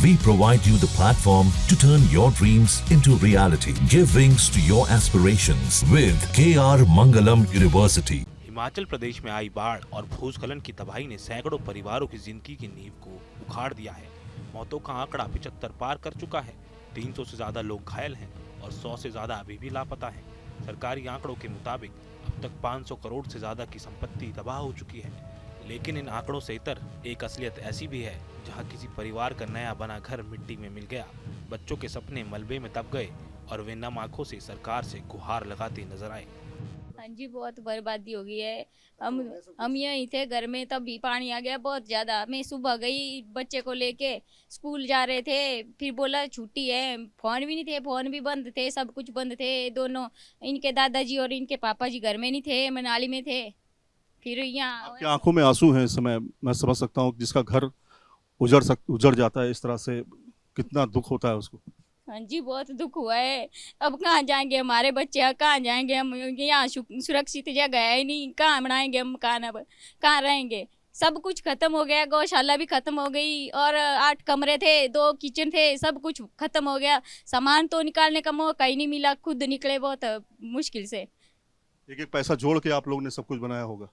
We provide you the platform to turn your dreams into reality. Give wings to your aspirations with KR Mangalam University. Himachal Pradesh में आई बाढ़ और भूस्खलन की तबाही ने सैकड़ों परिवारों की जिंदगी की नींव को उखाड़ दिया है। मौतों का आंकड़ा 75 पार कर चुका है। 300 से ज्यादा लोग घायल हैं और 100 से ज्यादा अभी भी लापता हैं। सरकारी आंकड़ों के मुताबिक अब तक 500 करोड़ से ज्यादा की संपत्ति तबाह हो चुकी है। लेकिन इन आंकड़ों से इतर एक असलियत ऐसी भी है जहां किसी परिवार का नया बना घर मिट्टी में मिल गया, बच्चों के सपने मलबे में दब गए और वे नम आंखों से सरकार से गुहार लगाते नजर आए। हाँ जी, बहुत बर्बादी हो गई है। हम यहीं थे घर में, तब भी पानी आ गया बहुत ज्यादा। मैं सुबह गई बच्चे को लेके, स्कूल जा रहे थे, फिर बोला छुट्टी है, फोन भी नहीं थे, फोन भी बंद थे, सब कुछ बंद थे। दोनों इनके दादाजी और इनके पापा जी घर में नहीं थे, मनाली में थे। फिर यहाँ आपकी आंखों में आंसू हैं इस समय, मैं समझ सकता हूँ। जिसका घर उजड़ जाता है इस तरह से, कितना दुख होता है उसको। हाँ जी, बहुत दुख हुआ है। अब कहाँ जाएंगे हमारे बच्चे, कहाँ जाएंगे हम? यहाँ सुरक्षित जगह है नहीं, कहाँ बनाएंगे हम मकान? अब कहाँ रहेंगे? सब कुछ खत्म हो गया। गौशाला भी खत्म हो गई और 8 कमरे थे, 2 किचन थे, सब कुछ खत्म हो गया। सामान तो निकालने का मौका ही नहीं मिला, खुद निकले बहुत मुश्किल से। एक एक पैसा जोड़ के आप लोगों ने सब कुछ बनाया होगा।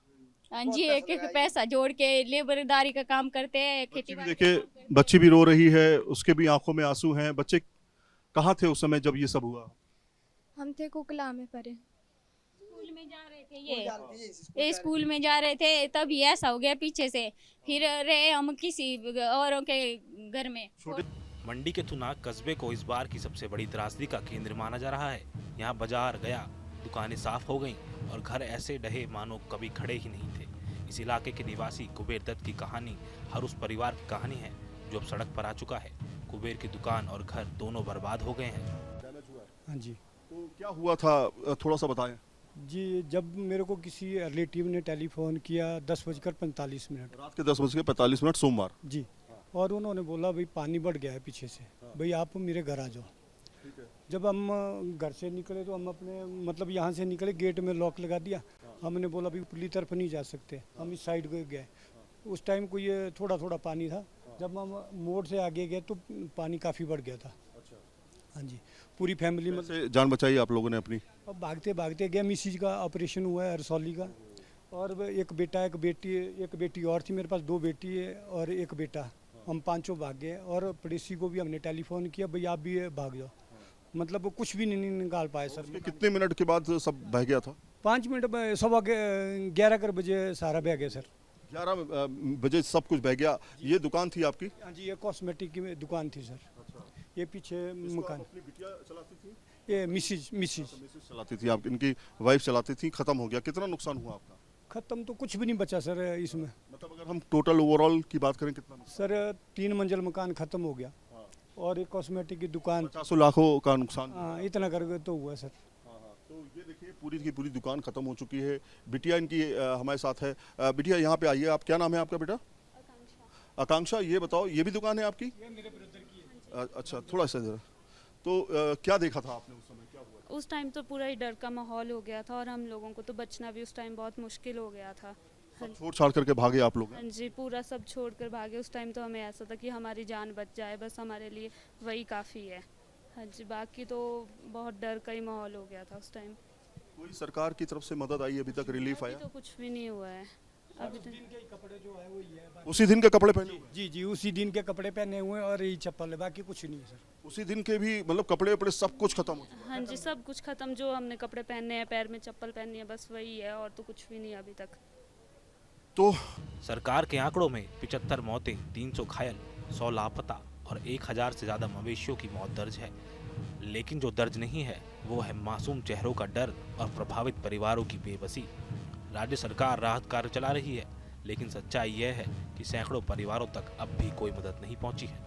हाँ जी, एक एक पैसा जोड़ के लेबरदारी का काम करते हैं, खेती बाड़ी। देखिए, बच्ची भी रो रही है, उसके भी आंखों में आंसू हैं। बच्चे कहाँ थे उस समय जब ये सब हुआ? हम थे कुकला में पढ़े, स्कूल में जा रहे थे। ये स्कूल में जा रहे थे, तभी ऐसा हो गया पीछे से। फिर रहे हम किसी औरों के घर में। मंडी के थुनाग कस्बे को इस बार की सबसे बड़ी त्रासदी का केंद्र माना जा रहा है। यहाँ बाजार गया, दुकानें साफ हो गईं और घर ऐसे ढहे मानो कभी खड़े ही नहीं थे। इस इलाके के निवासी कुबेर दत्त की कहानी हर उस परिवार की कहानी है जो अब सड़क पर आ चुका है। कुबेर की दुकान और घर दोनों बर्बाद हो गए हैं। हाँ जी, तो क्या हुआ था, थोड़ा सा बताएं। जी, जब मेरे को किसी रिलेटिव ने टेलीफोन किया 10:45 रात के 10:45 सोमवार जी, और उन्होंने बोला भाई पानी बढ़ गया है पीछे से, भाई आप मेरे घर आ जाओ। जब हम घर से निकले तो हम अपने मतलब यहाँ से निकले, गेट में लॉक लगा दिया। हमने बोला भाई पुली तरफ नहीं जा सकते, हम इस साइड गए। उस टाइम को ये थोड़ा थोड़ा पानी था। जब हम मोड़ से आगे गए तो पानी काफ़ी बढ़ गया था। हाँ जी, पूरी फैमिली में जान बचाई आप लोगों ने अपनी। अब भागते भागते गए। मिसिज का ऑपरेशन हुआ है रसौली का, और एक बेटा एक बेटी और थी। मेरे पास 2 बेटी है और एक बेटा। हम 5 भाग गए और पड़ोसी को भी हमने टेलीफोन किया, भाई आप भी भाग जाओ। मतलब कुछ भी नहीं निकाल पाए सर। कितने मिनट के बाद सब बह गया था? 5 मिनट में, 11 बजे सारा बह गया सर। 11 बजे सब कुछ बह गया। ये दुकान थी आपकी? हाँ जी, ये कॉस्मेटिक की दुकान थी सर। ये पीछे मकान अपनी बिटिया चलाती थी? ये मिसिज चलाती थी, आप इनकी वाइफ चलाती थी। खत्म हो गया। कितना नुकसान हुआ आपका? खत्म तो कुछ भी नहीं बचा सर इसमें। मतलब अगर हम टोटल ओवरऑल की बात करें कितना नुकसान? सर 3 मंजिल मकान खत्म हो गया और एक कॉस्मेटिक की दुकान। 50 लाखों का नुकसान। हाँ, इतना करके तो हुआ सर। तो ये देखिए, पूरी की पूरी दुकान खत्म हो चुकी है। बिटिया इनकी हमारे साथ है। बिटिया यहाँ पे आइए। आप क्या नाम है आपका बेटा? आकांक्षा। ये बताओ, ये भी दुकान है आपकी? ये मेरे ब्रदर की है। अच्छा, थोड़ा सा जरा। तो क्या देखा था आपने उस समय, क्या हुआ? उस टाइम तो पूरा ही डर का माहौल हो गया था और हम लोगों को तो बचना भी उस टाइम बहुत मुश्किल हो गया था। सब छोड़ छाड़ करके भागे आप लोग? हाँ जी, पूरा सब छोड़कर भागे। उस टाइम तो हमें ऐसा था कि हमारी जान बच जाए, बस हमारे लिए वही काफ़ी है। हाँ जी, बाकी तो बहुत डर का ही माहौल हो गया था उस टाइम। कोई सरकार की तरफ से मदद आई अभी तक? रिलीफ आया? तो कुछ भी नहीं हुआ है अभी तक। दिन के कपड़े जो है वही है। उसी दिन के कपड़े पहने हुए? जी, उसी दिन के कपड़े पहने हुए हैं और यही चप्पल है, बाकी कुछ नहीं है सर। उसी दिन के भी मतलब कपड़े वपड़े सब कुछ खत्म हो चुका? हाँ जी, सब कुछ खत्म। जो हमने कपड़े पहने हैं, पैर में चप्पल पहनी है, बस वही है और तो कुछ भी नहीं अभी तक। तो सरकार के आंकड़ों में 75 मौतें, 300 घायल, 100 लापता और 1000 से ज्यादा मवेशियों की मौत दर्ज है। लेकिन जो दर्ज नहीं है वो है मासूम चेहरों का डर और प्रभावित परिवारों की बेबसी। राज्य सरकार राहत कार्य चला रही है, लेकिन सच्चाई यह है कि सैकड़ों परिवारों तक अब भी कोई मदद नहीं पहुंची है।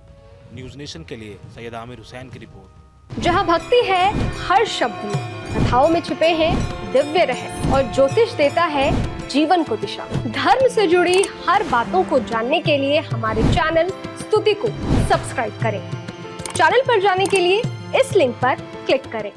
न्यूज़ नेशन के लिए सैयद आमिर हुसैन की रिपोर्ट। जहां भक्ति है हर शब्द में, कथाओं में छिपे हैं दिव्य रहस्य और ज्योतिष देता है जीवन को दिशा। धर्म से जुड़ी हर बातों को जानने के लिए हमारे चैनल स्तुति को सब्सक्राइब करें। चैनल पर जाने के लिए इस लिंक पर क्लिक करें।